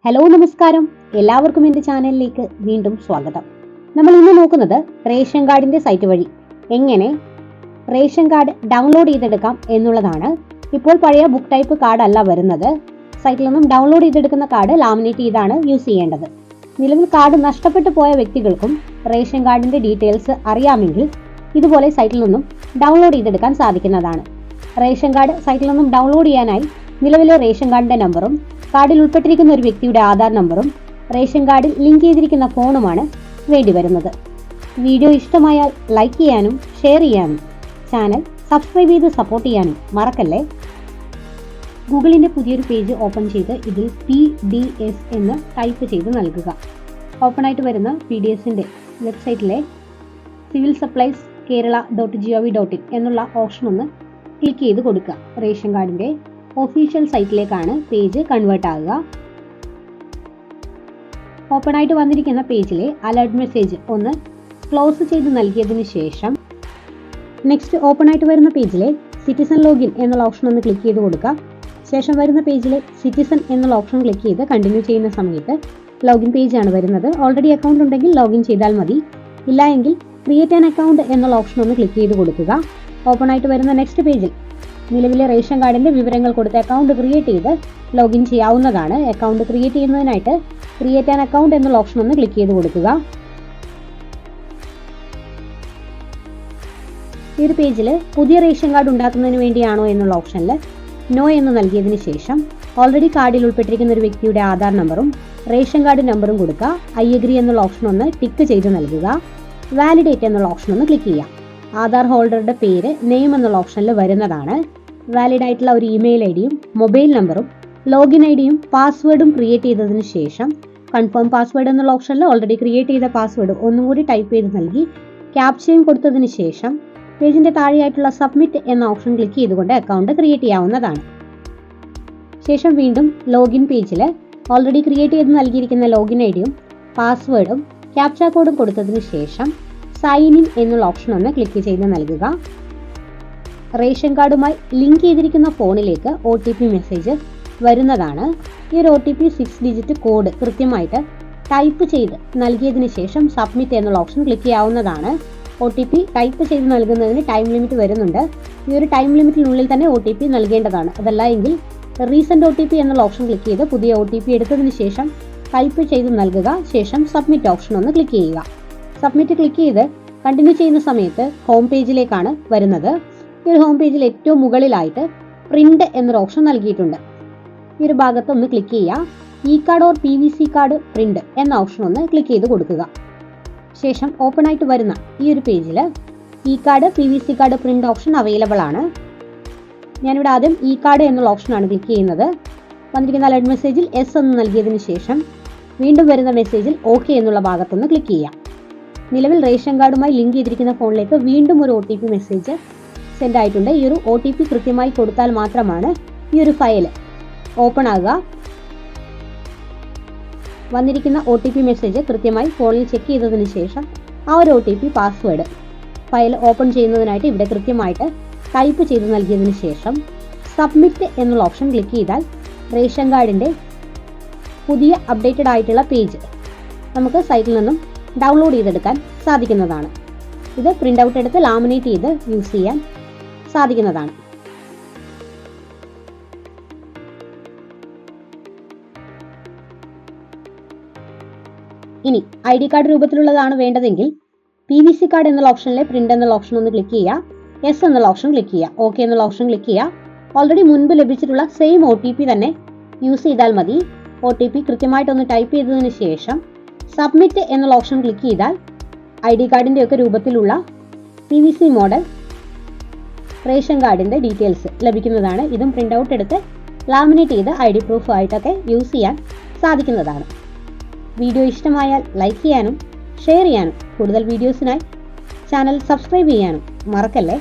Hello നമസ്കാരം, എല്ലാവർക്കും എൻ്റെ ചാനലിലേക്ക് വീണ്ടും സ്വാഗതം. നമ്മൾ ഇന്ന് നോക്കുന്നത് റേഷൻ കാർഡിൻ്റെ സൈറ്റ് വഴി എങ്ങനെ റേഷൻ കാർഡ് ഡൗൺലോഡ് ചെയ്തെടുക്കാം എന്നുള്ളതാണ്. ഇപ്പോൾ പഴയ ബുക്ക് ടൈപ്പ് കാർഡ് അല്ല വരുന്നത്. സൈറ്റിൽ നിന്നും ഡൗൺലോഡ് ചെയ്തെടുക്കുന്ന കാർഡ് ലാമിനേറ്റ് ചെയ്താണ് യൂസ് ചെയ്യേണ്ടത്. നിലവിൽ കാർഡ് നഷ്ടപ്പെട്ടു പോയ വ്യക്തികൾക്കും റേഷൻ കാർഡിൻ്റെ ഡീറ്റെയിൽസ് അറിയാമെങ്കിൽ ഇതുപോലെ സൈറ്റിൽ നിന്നും ഡൗൺലോഡ് ചെയ്തെടുക്കാൻ സാധിക്കുന്നതാണ്. റേഷൻ കാർഡ് സൈറ്റിൽ നിന്നും ഡൗൺലോഡ് ചെയ്യാനായി നിലവിലെ റേഷൻ കാർഡിൻ്റെ നമ്പറും കാർഡിൽ ഉൾപ്പെട്ടിരിക്കുന്ന ഒരു വ്യക്തിയുടെ ആധാർ നമ്പറും റേഷൻ കാർഡിൽ ലിങ്ക് ചെയ്തിരിക്കുന്ന ഫോണുമാണ് വേണ്ടിവരുന്നത്. വീഡിയോ ഇഷ്ടമായാൽ ലൈക്ക് ചെയ്യാനും ഷെയർ ചെയ്യാനും ചാനൽ സബ്സ്ക്രൈബ് ചെയ്ത് സപ്പോർട്ട് ചെയ്യാനും മറക്കല്ലേ. ഗൂഗിളിൻ്റെ പുതിയൊരു പേജ് ഓപ്പൺ ചെയ്ത് ഇതിൽ PDS എന്ന് ടൈപ്പ് ചെയ്ത് നൽകുക. ഓപ്പണായിട്ട് വരുന്ന PDSൻ്റെ വെബ്സൈറ്റിലെ സിവിൽ സപ്ലൈസ് kerala.gov.in എന്നുള്ള ഓപ്ഷൻ ഒന്ന് ക്ലിക്ക് ചെയ്ത് കൊടുക്കുക. റേഷൻ കാർഡിൻ്റെ ഒഫീഷ്യൽ സൈറ്റിലേക്കാണ് പേജ് കൺവേർട്ട് ആകുക. ഓപ്പൺ ആയിട്ട് വന്നിരിക്കുന്ന പേജിലെ അലർട്ട് മെസ്സേജ് ഒന്ന് ക്ലോസ് ചെയ്ത് നൽകിയതിന് ശേഷം നെക്സ്റ്റ് ഓപ്പൺ ആയിട്ട് വരുന്ന പേജിലെ സിറ്റിസൺ ലോഗിൻ എന്നുള്ള ഓപ്ഷൻ ഒന്ന് ക്ലിക്ക് ചെയ്ത് കൊടുക്കുക. ശേഷം വരുന്ന പേജിലെ സിറ്റിസൺ എന്നുള്ള ഓപ്ഷൻ ക്ലിക്ക് ചെയ്ത് കണ്ടിന്യൂ ചെയ്യുന്ന സമയത്ത് ലോഗിൻ പേജാണ് വരുന്നത്. ഓൾറെഡി അക്കൗണ്ട് ഉണ്ടെങ്കിൽ ലോഗിൻ ചെയ്താൽ മതി. ഇല്ല എങ്കിൽ ക്രിയേറ്റ് ആൻ അക്കൗണ്ട് എന്നുള്ള ഓപ്ഷൻ ഒന്ന് ക്ലിക്ക് ചെയ്ത് കൊടുക്കുക. ഓപ്പൺ ആയിട്ട് വരുന്ന നെക്സ്റ്റ് പേജിൽ നിലവിലെ റേഷൻ കാർഡിൻ്റെ വിവരങ്ങൾ കൊടുത്ത് അക്കൗണ്ട് ക്രിയേറ്റ് ചെയ്ത് ലോഗിൻ ചെയ്യാവുന്നതാണ്. അക്കൗണ്ട് ക്രിയേറ്റ് ചെയ്യുന്നതിനായിട്ട് ക്രിയേറ്റ് ആൻ അക്കൗണ്ട് എന്നുള്ള ഓപ്ഷൻ ഒന്ന് ക്ലിക്ക് ചെയ്ത് കൊടുക്കുക. ഈ ഒരു പേജിൽ പുതിയ റേഷൻ കാർഡ് ഉണ്ടാക്കുന്നതിന് വേണ്ടിയാണോ എന്നുള്ള ഓപ്ഷനിൽ നോ എന്ന് നൽകിയതിന് ശേഷം ഓൾറെഡി കാർഡിൽ ഉൾപ്പെട്ടിരിക്കുന്ന ഒരു വ്യക്തിയുടെ ആധാർ നമ്പറും റേഷൻ കാർഡ് നമ്പറും കൊടുക്കുക. ഐ അഗ്രി എന്നുള്ള ഓപ്ഷൻ ഒന്ന് ടിക്ക് ചെയ്ത് നൽകുക. വാലിഡേറ്റ് എന്നുള്ള ഓപ്ഷൻ ഒന്ന് ക്ലിക്ക് ചെയ്യാം. ആധാർ ഹോൾഡറുടെ പേര് നെയിം എന്നുള്ള ഓപ്ഷനിൽ വരുന്നതാണ്. വാലിഡ് ആയിട്ടുള്ള ഒരു ഇമെയിൽ ഐ ഡിയും മൊബൈൽ നമ്പറും ലോഗിൻ ഐ ഡിയും പാസ്വേഡും ക്രിയേറ്റ് ചെയ്തതിന് ശേഷം കൺഫേം പാസ്വേഡ് എന്നുള്ള ഓപ്ഷനിൽ ഓൾറെഡി ക്രിയേറ്റ് ചെയ്ത പാസ്വേഡ് ഒന്നും കൂടി ടൈപ്പ് ചെയ്ത് നൽകി ക്യാപ്ചയും കൊടുത്തതിന് ശേഷം പേജിൻ്റെ താഴെയായിട്ടുള്ള സബ്മിറ്റ് എന്ന ഓപ്ഷൻ ക്ലിക്ക് ചെയ്തുകൊണ്ട് അക്കൗണ്ട് ക്രിയേറ്റ് ചെയ്യാവുന്നതാണ്. ശേഷം വീണ്ടും ലോഗിൻ പേജിൽ ഓൾറെഡി ക്രിയേറ്റ് ചെയ്ത് നൽകിയിരിക്കുന്ന ലോഗിൻ ഐ ഡിയും പാസ്വേഡും ക്യാപ്ച കോഡും കൊടുത്തതിന് ശേഷം സൈൻ ഇൻ എന്നുള്ള ഓപ്ഷൻ ഒന്ന് ക്ലിക്ക് ചെയ്ത് നൽകുക. റേഷൻ കാർഡുമായി ലിങ്ക് ചെയ്തിരിക്കുന്ന ഫോണിലേക്ക് OTP മെസ്സേജ് വരുന്നതാണ്. ഈ ഒരു OTP 6 ഡിജിറ്റ് കോഡ് കൃത്യമായിട്ട് ടൈപ്പ് ചെയ്ത് നൽകിയതിന് ശേഷം സബ്മിറ്റ് എന്നുള്ള ഓപ്ഷൻ ക്ലിക്ക് ചെയ്യാവുന്നതാണ്. OTP ടൈപ്പ് ചെയ്ത് നൽകുന്നതിന് ടൈം ലിമിറ്റ് വരുന്നുണ്ട്. ഈ ഒരു ടൈം ലിമിറ്റിനുള്ളിൽ തന്നെ OTP നൽകേണ്ടതാണ്. അതല്ല എങ്കിൽ റീസെൻറ്റ് OTP എന്നുള്ള ഓപ്ഷൻ ക്ലിക്ക് ചെയ്ത് പുതിയ OTP എടുത്തതിന് ശേഷം ടൈപ്പ് ചെയ്ത് നൽകുക. ശേഷം സബ്മിറ്റ് ഓപ്ഷൻ ഒന്ന് ക്ലിക്ക് ചെയ്യുക. സബ്മിറ്റ് ക്ലിക്ക് ചെയ്ത് കണ്ടിന്യൂ ചെയ്യുന്ന സമയത്ത് ഹോം പേജിലേക്കാണ് വരുന്നത്. ഈ ഒരു ഹോം പേജിൽ ഏറ്റവും മുകളിലായിട്ട് പ്രിന്റ് എന്നൊരു ഓപ്ഷൻ നൽകിയിട്ടുണ്ട്. ഈ ഒരു ഭാഗത്ത് ഒന്ന് ക്ലിക്ക് ചെയ്യുക. E card or PVC card print എന്ന ഓപ്ഷൻ ഒന്ന് ക്ലിക്ക് ചെയ്ത് കൊടുക്കുക. ശേഷം ഓപ്പൺ ആയിട്ട് വരുന്ന ഈ ഒരു പേജിൽ E card PVC card print option available ആണ്. ഞാനിവിടെ ആദ്യം ഇ കാർഡ് എന്നുള്ള ഓപ്ഷനാണ് ക്ലിക്ക് ചെയ്യുന്നത്. വന്നിരിക്കുന്ന അലർട്ട് മെസ്സേജിൽ എസ് എന്ന് നൽകിയതിന് ശേഷം വീണ്ടും വരുന്ന മെസ്സേജിൽ ഓക്കെ എന്നുള്ള ഭാഗത്തൊന്ന് ക്ലിക്ക് ചെയ്യാം. നിലവിൽ റേഷൻ കാർഡുമായി ലിങ്ക് ചെയ്തിരിക്കുന്ന ഫോണിലേക്ക് വീണ്ടും ഒരു OTP മെസ്സേജ് സെൻഡ് ആയിട്ടുണ്ട്. ഈ ഒരു OTP കൃത്യമായി കൊടുത്താൽ മാത്രമാണ് ഈ ഒരു ഫയൽ ഓപ്പൺ ആകുക. വന്നിരിക്കുന്ന OTP മെസ്സേജ് കൃത്യമായി ഫോണിൽ ചെക്ക് ചെയ്തതിന് ശേഷം ആ ഒരു OTP പാസ്വേഡ് ഫയൽ ഓപ്പൺ ചെയ്യുന്നതിനായിട്ട് ഇവിടെ കൃത്യമായിട്ട് ടൈപ്പ് ചെയ്ത് നൽകിയതിന് ശേഷം സബ്മിറ്റ് എന്നുള്ള ഓപ്ഷൻ ക്ലിക്ക് ചെയ്താൽ റേഷൻ കാർഡിൻ്റെ പുതിയ അപ്ഡേറ്റഡ് ആയിട്ടുള്ള പേജ് നമുക്ക് സൈറ്റിൽ നിന്നും ഡൗൺലോഡ് ചെയ്തെടുക്കാൻ സാധിക്കുന്നതാണ്. ഇത് പ്രിൻ്റ് ഔട്ട് എടുത്ത് ലാമിനേറ്റ് ചെയ്ത് യൂസ് ചെയ്യാൻ സാധിക്കുന്നതാണ്. ഇനി ID കാർഡ് രൂപത്തിലുള്ളതാണ് വേണ്ടതെങ്കിൽ PVC കാർഡ് എന്നുള്ള ഓപ്ഷനിലെ പ്രിന്റ് എന്നുള്ള ഓപ്ഷൻ ഒന്ന് ക്ലിക്ക് ചെയ്യുക. എസ് എന്നുള്ള ഓപ്ഷൻ ക്ലിക്ക് ചെയ്യുക. ഓക്കെ എന്നുള്ള ഓപ്ഷൻ ക്ലിക്ക് ചെയ്യുക. ഓൾറെഡി മുൻപ് ലഭിച്ചിട്ടുള്ള സെയിം OTP തന്നെ യൂസ് ചെയ്താൽ മതി. OTP കൃത്യമായിട്ടൊന്ന് ടൈപ്പ് ചെയ്തതിന് ശേഷം സബ്മിറ്റ് എന്നുള്ള ഓപ്ഷൻ ക്ലിക്ക് ചെയ്താൽ ID കാർഡിൻ്റെ ഒക്കെ രൂപത്തിലുള്ള PVC മോഡൽ റേഷൻ കാർഡിൻ്റെ ഡീറ്റെയിൽസ് ലഭിക്കുന്നതാണ്. ഇതും പ്രിൻ്റ് ഔട്ട് എടുത്ത് ലാമിനേറ്റ് ചെയ്ത് ID പ്രൂഫ് ആയിട്ടൊക്കെ യൂസ് ചെയ്യാൻ സാധിക്കുന്നതാണ്. വീഡിയോ ഇഷ്ടമായാൽ ലൈക്ക് ചെയ്യാനും ഷെയർ ചെയ്യാനും കൂടുതൽ വീഡിയോസിനായി ചാനൽ സബ്സ്ക്രൈബ് ചെയ്യാനും മറക്കല്ലേ.